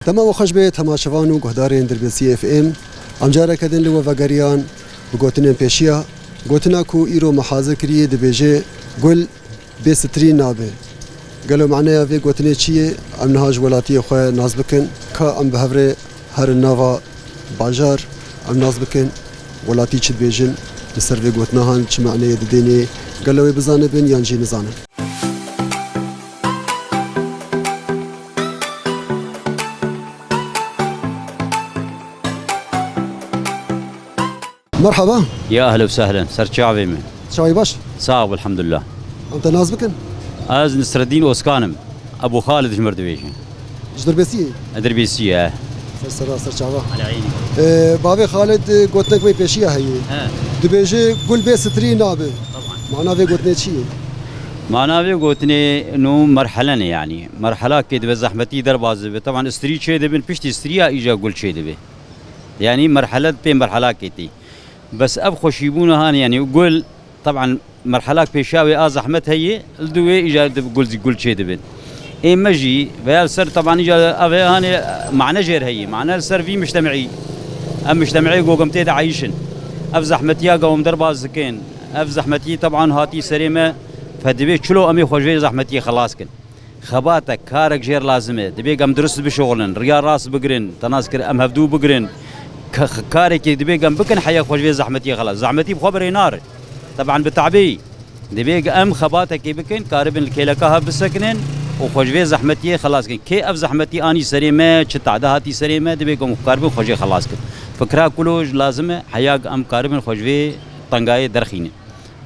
تمام خوش بيت هما شفانو قهدارين دربسي اف ام ام جارة كدن لو وغاريان بقوتنين بيشيا قوتنا كو ايرو محازة كريه دبيجي قل بيسترين نابي قالوا معناها في قوتني چيه ام نهاج ولاتي خواه ناز بكن كا ام بهفري هر النافا باجار ام ناز بكن ولاتي چه بيجن لسر في قوتنا هان چه معناه دديني قالوا بزانه بن يانجي نزانه مرحبا يا اهلا وسهلا سر شعبي من شاي باش صعب الحمد لله انت ناز بكن از نصر الدين اوسكانم ابو خالد جمردويشن دربسي ادربيسيه سر شعبا على عيني بابي خالد قوتنك مي بيشيا هي دبيجي قول بي ستري نابه طبعا معناه في قوتني شي معناه في قوتني انه مرحله يعني مرحله كده بزحمتي درباز طبعا استري شي دبن بيشتي استريا اجا قول شي دبي يعني مرحله بين مرحله كيتي بس اب خوشيبونا هان يعني قول طبعا مرحله بيشاوي زحمت هي الدوي اجا قول شي دبن اي مجي فيال سر طبعا اجا افي هاني معنى جير هي معنى السر في مجتمعي ام مجتمعي قوم تيدا عايشن اف زحمتيا قوم درباز زكين اف زحمتي طبعا هاتي سريمه فدبي شلو امي خوجي زحمتي خلاص كن خباتك كارك جير لازمه دبي قام درس بشغلن ريال راس بقرن تناسكر ام هفدو بقرن كارك دبي قام بكن حيا خوجي زحمتي خلاص زحمتي بخبر نار طبعا بالتعبي دبي ام خباتك بكن كاربن الكيلكها بسكنن وخوجي زحمتي خلاص كن كي اف زحمتي اني سريمه تشتعدا هاتي سريمه دبي قام كاربن خوجي خلاص كن فكرة كلوج لازمه حيا ام كاربن خوجي طنقاي درخينه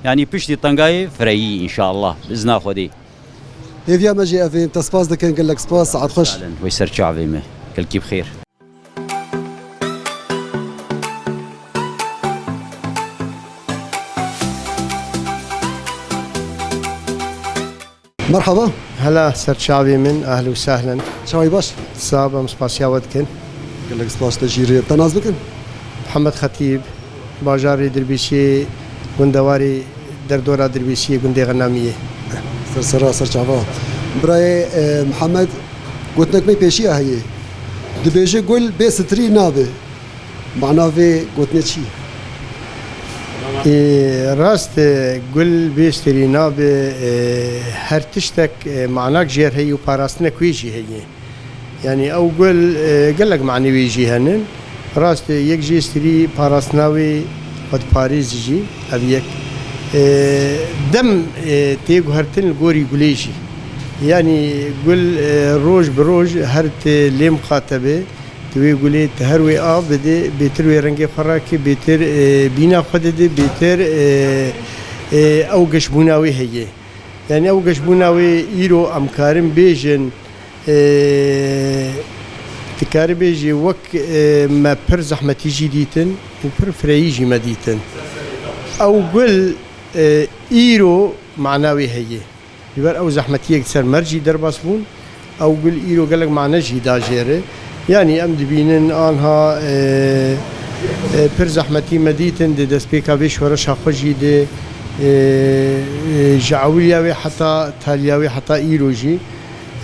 يعني بشتي طنقاي فريي ان شاء الله باذن خدي هيفيا ماجي افي تسباس دكن قال لك سباس عاد خش ويسر شعبي ما كلكي بخير مرحبا هلا سر شعبي من اهلا وسهلا شاي باش صابه مصباح ودكن قال لك سباس تجيري تناز بكن محمد خطيب باجاري دربيشي گندواري دردورا دربيشي گندي غناميه سر شعبا براي محمد قلت لك مي بيشيا هي دبيجي قول بي ستري نابه معناه في قلت شي راست قل بيشتري نابه هر تشتك معناك جير هي وباراستنا كويجي هي يعني او قل لك معني ويجي هنن راست يك جي استري باراستناوي قد باريس جي ابيك دم تيجو هرتن الجوري قليشي يعني قل روج بروج هرت ليم خاطبه توي قولي تهروي بدي بيتروي رنجي خراكي بيتر بينا خددي بيتر او قشبوناوي هي يعني او قشبوناوي ايرو امكارم بيجن تكاري بيجي وك ما بر زحمتي جي ديتن وبر فريجي ما ديتن او قل ايرو معناوي هي يبقى او زحمتي يكسر مرجي درباسبون او قل ايرو قال لك معنى جي داجيره يعني ام دبينن انها بر زحمتي مديتن دي دسبيكا بيش ورشا خوجي دي جعولياوي حتى تالياوي حتى ايرو جي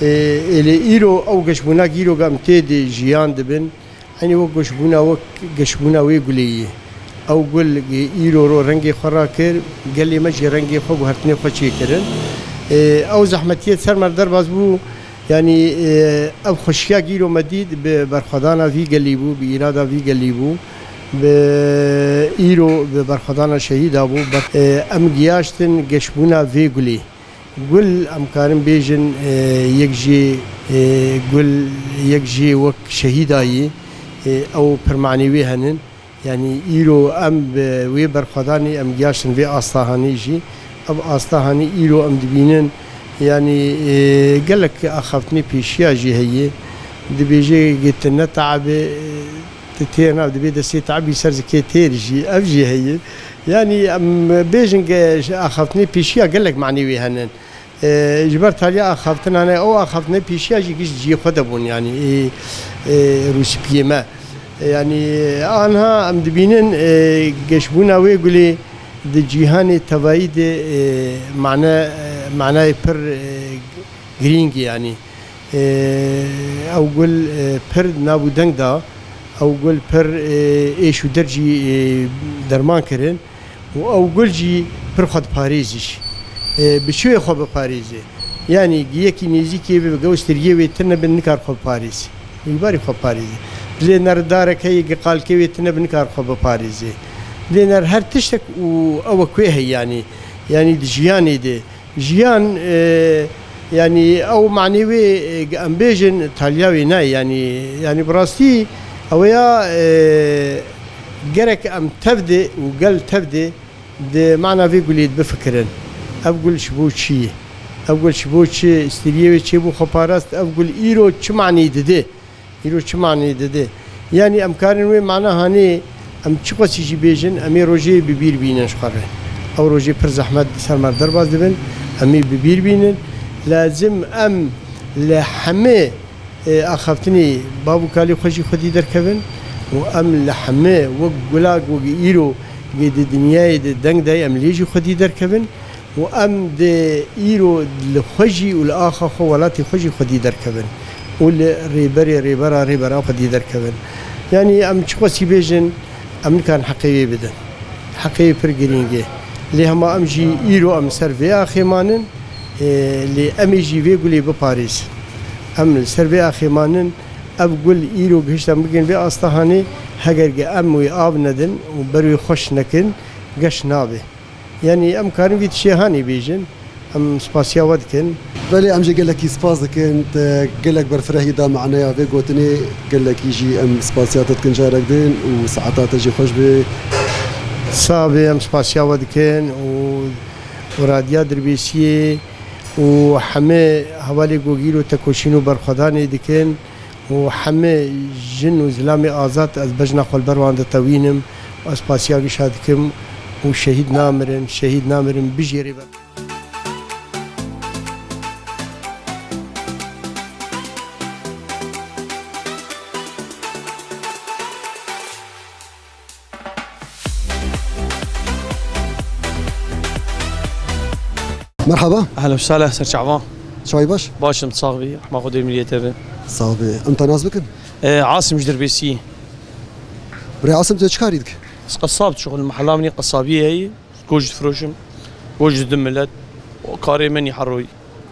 اللي ايرو او قشبونا ايرو قام تيدي جيان دبن يعني وك قشبونا ويقولي او قل ايرو رو رنگي خراكر قال لي مجي رنگي خو هرتني خوشي كرن او زحمتي سر مردر بازبو يعني اب خوشيا گيرو مديد ببرخدانا في قليبو بإرادة في قليبو بإيرو ببرخدانا شهيد ابو ام گياشتن قشبونا في قلي قل ام كارم بيجن يكجي قل يكجي وك شهيداي او برمعنوي هنن يعني إيرو ام وي برخداني ام گياشتن في اصلاهاني جي اب اصلاهاني إيرو ام دبينن يعني قال لك اخفتني بيشيا جي هي دبيجي قلت لنا تعب تتينا دبي دسي تعبي سرز كتير جي افجي هي يعني ام بيجن اخفتني بيشيا قال لك معني هنن جبرت عليا اخفتنا انا او اخفتني بيشيا جي خدبون يعني روسي بيما يعني انها ام دبينن قشبونا ويقولي دي جيهاني توايد معناه بر جرينج يعني او گل پر نابو دنگ دا او گل پر ایشو درجی درمان کرن و او گل جی پر خود پاریزش بشوی خود پاریزه یعنی یکی نزدیکی به گوستریه و تنه به نکار خود پاریز میباری خود پاریزه لنر داره که قال که تنه به نکار خود پاریزه لنر هر تشتک او کوه يعني جياني دي جيان يعني او معنوي امبيجن تالياوي ناي يعني براستي او يا جرك ام تبدي وقال تبدي دي معنى في قليد بفكرن اقول شبوتشي اقول شبوتشي استريوي تشبو خباراست اقول ايرو شو معني دي ايرو شو معني دي يعني امكانوي معناها هاني ام تشقسي جي بيجن امي روجي ببير بينن شخره او روجي پر زحمت سرمار درباز دبن امي ببير بينن لازم ام لحمه اخفتني بابو كالي خوشي خدي دركبن وام لحمه وقلاق وقيرو قد الدنيا دنگ داي ام ليجي خدي دركبن وام دي ايرو الخوشي والاخر خوالاتي خوشي خدي دركبن والريبرا خدي دركبن يعني ام تشخصي بيجن ام كان حقيقي بدن حقيقي فرقرينجي اللي هما امجي ايرو ام سيرفي اخي مانن اللي امجي في قولي بباريس ام سيرفي اخي مانن ابقول ايرو قشتا ممكن في اصطهاني هاجر ام وياب ندن وبروي خوش نكن قش نابه يعني ام كان في تشيهاني بيجن ام سباسيا ودكن بلي امجي قال لك سباس كنت قال لك برفرهي دا معناها في قوتني قال لك يجي ام سباسيات تكن جارك دين وساعات تجي خوش به صابي ام سباسيا ودكن وراديا دربيسيه وحمي حوالي جوجيلو تكوشينو برخداني دكن وحمي جن وزلامي آزاد از بجنا خال بروان توينم واسباسيا شادكم وشهيد نامرن بجيري بقى. مرحبا اهلا وسهلا سر شعبان شوي باش باشم صاغبي رحمه خدي المليه تبع صافي انت ناس بكن عاصم جدربيسي بري عاصم تشكاريدك قصاب شغل محلها مني قصابيه هي كوجد فروشم كوجد دملت وكاري مني حروي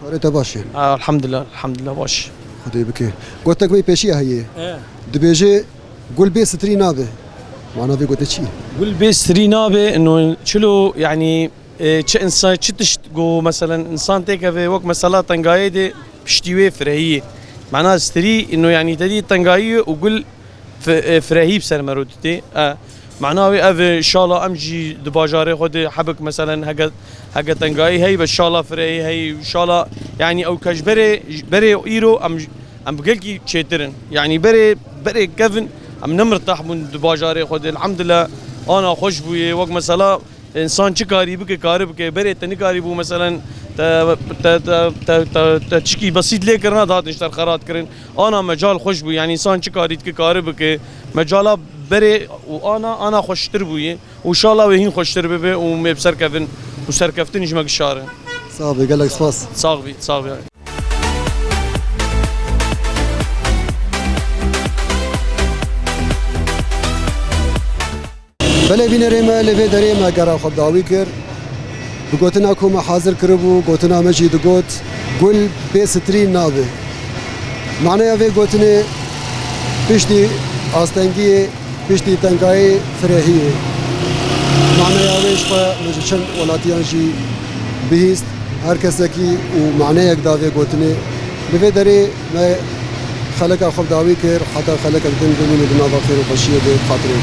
قريت باش الحمد لله باش خدي بك قلت لك بي بيشيه هي دبيجي قول بي ستري نابه معنا في قلت شي قول بي ستري نابه انه شلو يعني چه انسان چه تشتگو مثلا انسان تيكا في وقت مثلا تنقايه دي بشتيوه فرهيه معناها ستري انه يعني تدي تنقايه وقول فرهيه بسر مرودتي معناها اف ان شاء الله امجي دباجاري خد حبك مثلا هكا تنقايه هي ان شاء الله فرهيه هي ان شاء الله يعني او كجبري ايرو ام بقلكي تشيترن يعني بري كيفن ام نمرتاح من دباجاري خد الحمد لله انا خوش بوي وقت مثلا انسان چه کاری بکه کار بکه بره تنی کاری بو مثلا تشکی بسيط ليه کرنا داد اشتر خرات کرن انا مجال خوش بو يعني انسان چه کاری که کار بکه مجالا بره و انا خوشتر بوی و ان شاء الله وهين خوشتر ببه و مبسر كفن و سركفتن اجمع الشارع صافي قال لك سباس صاغبي بله بین ريما لفي دريما قرا خد داوي كر بقوتنا كوما حاضر كربو قوتنا مجي دقوت قول بي سترين نابه معناها في قوتني بيشتي آستنگي بيشتي تنقاي فرهيه معناها ويش فا مجيشن ولاتيان جي بهيست هر كسكي ومعناها يقدا في قوتني لفي دري ما خلق خد داوي كر حتى خلق الدين بمن دنا بخير وخشيه بخاطره